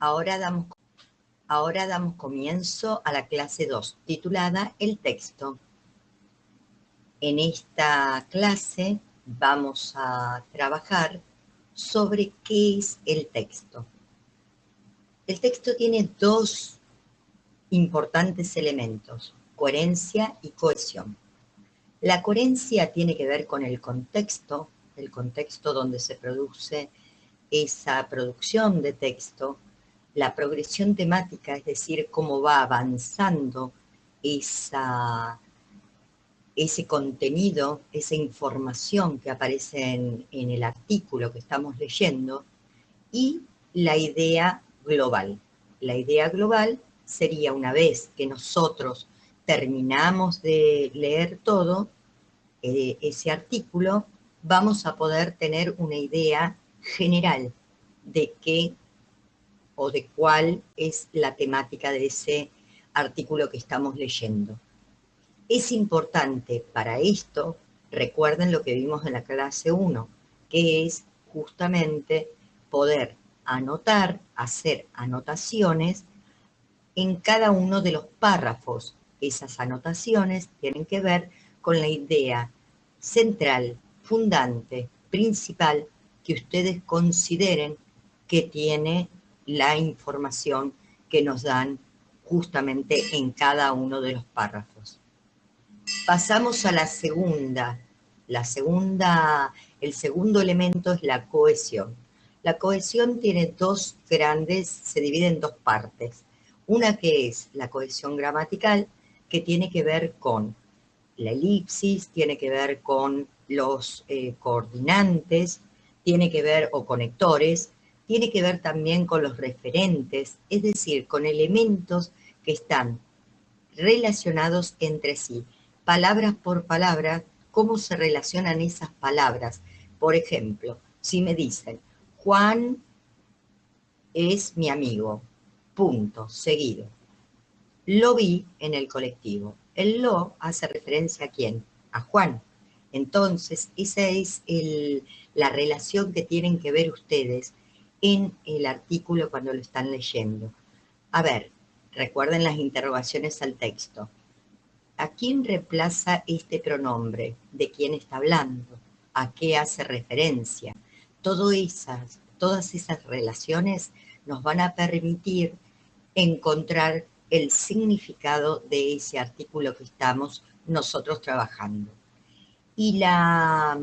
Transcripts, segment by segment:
Ahora damos comienzo a la clase 2, titulada El texto. En esta clase vamos a trabajar sobre qué es el texto. El texto tiene dos importantes elementos, coherencia y cohesión. La coherencia tiene que ver con el contexto donde se produce esa producción de texto, la progresión temática, es decir, cómo va avanzando ese contenido, esa información que aparece en el artículo que estamos leyendo, y la idea global. La idea global sería, una vez que nosotros terminamos de leer todo ese artículo, vamos a poder tener una idea general de qué o de cuál es la temática de ese artículo que estamos leyendo. Es importante para esto, recuerden lo que vimos en la clase 1, que es justamente poder anotar, hacer anotaciones en cada uno de los párrafos. Esas anotaciones tienen que ver con la idea central, fundante, principal, que ustedes consideren que tiene la información que nos dan justamente en cada uno de los párrafos. Pasamos a la segunda. El segundo elemento es la cohesión. La cohesión tiene se divide en dos partes. Una que es la cohesión gramatical, que tiene que ver con la elipsis, tiene que ver con los coordinantes, tiene que ver, o conectores, tiene que ver también con los referentes, es decir, con elementos que están relacionados entre sí, palabras por palabra, cómo se relacionan esas palabras. Por ejemplo, si me dicen, Juan es mi amigo, punto, seguido. Lo vi en el colectivo. El lo hace referencia ¿a quién? A Juan. Entonces, esa es la relación que tienen que ver ustedes en el artículo cuando lo están leyendo. A ver, recuerden las interrogaciones al texto. ¿A quién reemplaza este pronombre? ¿De quién está hablando? ¿A qué hace referencia? Todas esas relaciones nos van a permitir encontrar el significado de ese artículo que estamos nosotros trabajando. Y la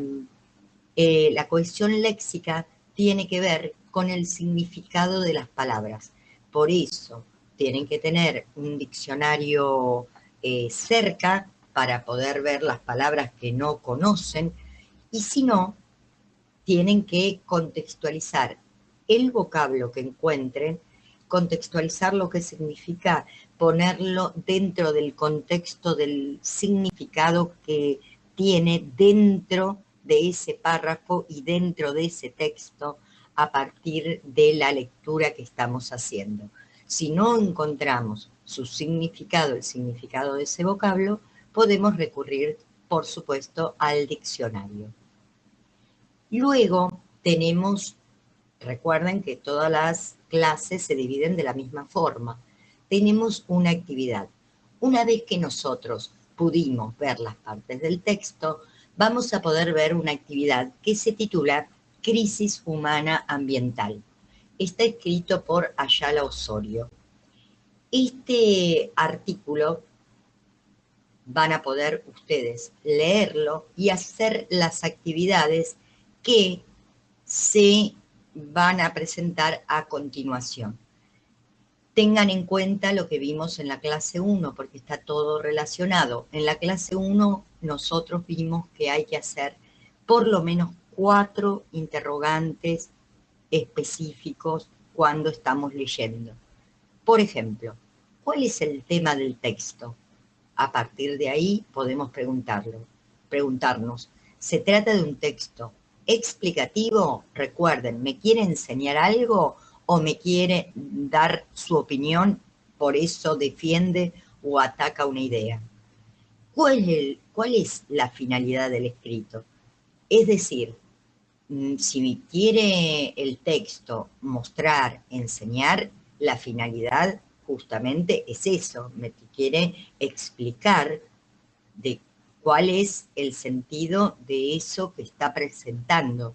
cohesión léxica tiene que ver con el significado de las palabras. Por eso tienen que tener un diccionario cerca para poder ver las palabras que no conocen, y si no, tienen que contextualizar el vocablo que encuentren, contextualizar lo que significa, ponerlo dentro del contexto del significado que tiene dentro de ese párrafo y dentro de ese texto a partir de la lectura que estamos haciendo. Si no encontramos su significado, el significado de ese vocablo, podemos recurrir, por supuesto, al diccionario. Luego tenemos, recuerden que todas las clases se dividen de la misma forma. Tenemos una actividad. Una vez que nosotros pudimos ver las partes del texto, vamos a poder ver una actividad que se titula Crisis Humana Ambiental. Está escrito por Ayala Osorio. Este artículo van a poder ustedes leerlo y hacer las actividades que se van a presentar a continuación. Tengan en cuenta lo que vimos en la clase 1, porque está todo relacionado. En la clase 1 nosotros vimos que hay que hacer por lo menos 4 interrogantes específicos cuando estamos leyendo. Por ejemplo, ¿cuál es el tema del texto? A partir de ahí podemos preguntarnos, ¿se trata de un texto explicativo? Recuerden, ¿me quiere enseñar algo o me quiere dar su opinión, por eso defiende o ataca una idea? ¿Cuál es la finalidad del escrito? Es decir, si quiere el texto mostrar, enseñar, La finalidad justamente es eso, me quiere explicar de cuál es el sentido de eso que está presentando.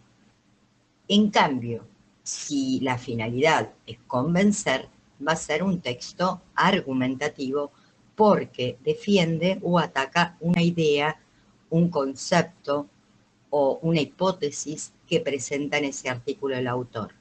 En cambio, si la finalidad es convencer, va a ser un texto argumentativo porque defiende o ataca una idea, un concepto o una hipótesis que presenta en ese artículo el autor.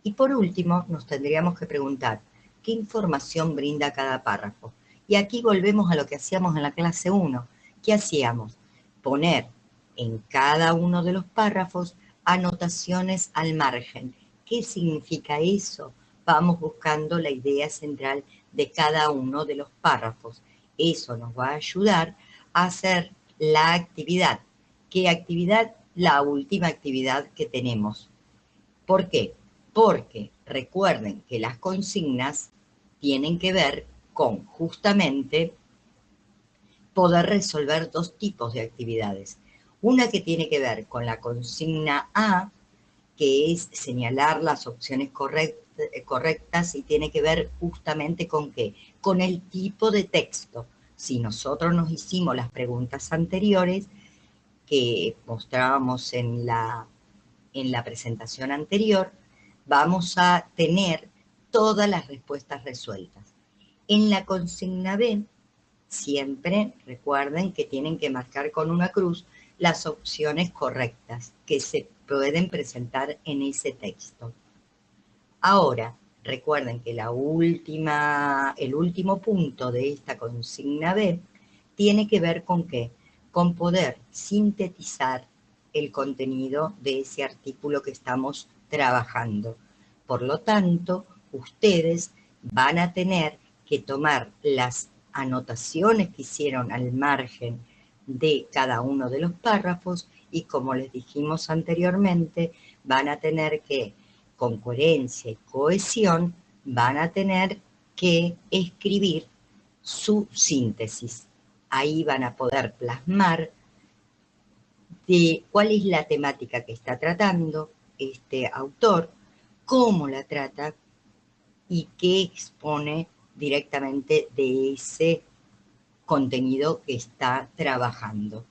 Y por último, nos tendríamos que preguntar, ¿qué información brinda cada párrafo? Y aquí volvemos a lo que hacíamos en la clase 1. ¿Qué hacíamos? Poner en cada uno de los párrafos anotaciones al margen. ¿Qué significa eso? Vamos buscando la idea central de cada uno de los párrafos. Eso nos va a ayudar a hacer la actividad. ¿Qué actividad? La última actividad que tenemos. ¿Por qué? Porque recuerden que las consignas tienen que ver con justamente poder resolver dos tipos de actividades. Una que tiene que ver con la consigna A, que es señalar las opciones correctas y tiene que ver justamente con qué, con el tipo de texto. Si nosotros nos hicimos las preguntas anteriores que mostrábamos en la presentación anterior, vamos a tener todas las respuestas resueltas. En la consigna B, siempre recuerden que tienen que marcar con una cruz las opciones correctas que se pueden presentar en ese texto. Ahora, recuerden que el último punto de esta consigna B tiene que ver con qué, con poder sintetizar el contenido de ese artículo que estamos trabajando. Por lo tanto, ustedes van a tener que tomar las anotaciones que hicieron al margen de cada uno de los párrafos y, como les dijimos anteriormente, van a tener que, con coherencia y cohesión, van a tener que escribir su síntesis. Ahí van a poder plasmar de cuál es la temática que está tratando este autor, cómo la trata y qué expone directamente de ese contenido que está trabajando.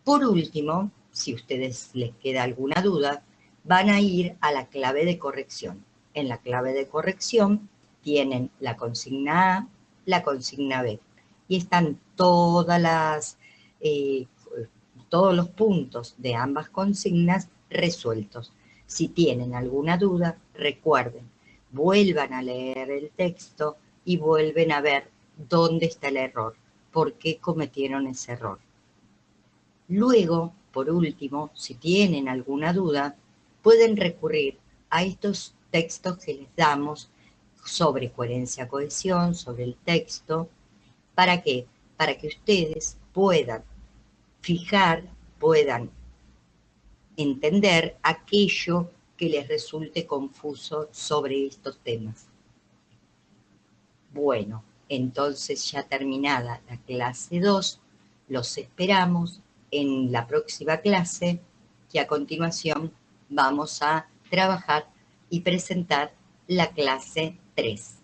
Por último, si a ustedes les queda alguna duda, van a ir a la clave de corrección. En la clave de corrección tienen la consigna A, la consigna B, y están todos los puntos de ambas consignas resueltos. Si tienen alguna duda, recuerden, vuelvan a leer el texto y vuelven a ver dónde está el error, por qué cometieron ese error. Luego, por último, si tienen alguna duda, pueden recurrir a estos textos que les damos sobre coherencia-cohesión, sobre el texto. ¿Para qué? Para que ustedes puedan fijar, puedan entender aquello que les resulte confuso sobre estos temas. Bueno, entonces ya terminada la clase 2, los esperamos en la próxima clase, que a continuación vamos a trabajar y presentar la clase 3.